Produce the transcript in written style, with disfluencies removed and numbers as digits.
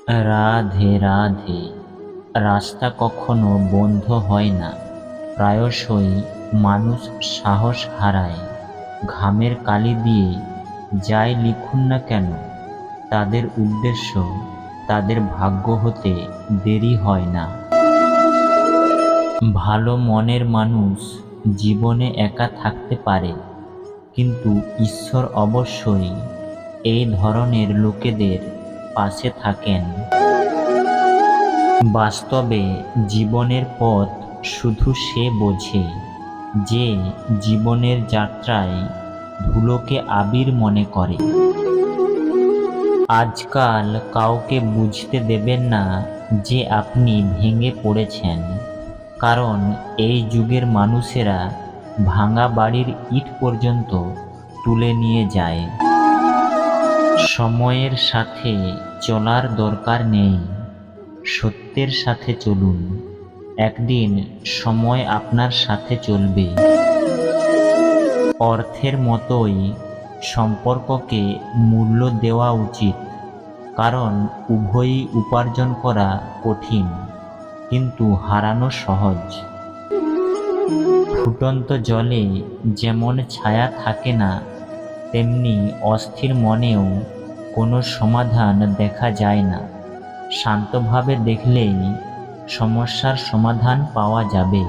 রাধে রাধে। রাস্তা কখনো বন্ধ হয় না, প্রায়শই মানুষ সাহস হারায়। ঘামের কালি দিয়ে যাই লিখুন না কেন, তাদের উদ্দেশ্য, তাদের ভাগ্য হতে দেরি হয় না। ভালো মনের মানুষ জীবনে একা থাকতে পারে, কিন্তু ঈশ্বর অবশ্যই এই ধরনের লোকেদের পাশে থাকেন। বাস্তবে জীবনের পথ শুধু সে বোঝে যে জীবনের যাত্রায় ধুলোকে আবির মনে করে। আজকাল কাউকে বুঝতে দেবেন না যে আপনি ভেঙে পড়েছেন, কারণ এই যুগের মানুষেরা ভাঙা বাড়ির ইট পর্যন্ত তুলে নিয়ে যায়। সময়ের সাথে চলার দরকার নেই, সত্যের সাথে চলুন। একদিন সময় আপনার সাথে চলবে। অর্থের মতোই সম্পর্ককে মূল্য দেওয়া উচিত, কারণ উভয়ই উপার্জন করা কঠিন, কিন্তু হারানো সহজ। ফুটন্ত জলে যেমন ছায়া থাকে না, তেমনি অস্থির মনেও কোনো সমাধান দেখা যায় না। শান্তভাবে দেখলেই সমস্যার সমাধান পাওয়া যাবে।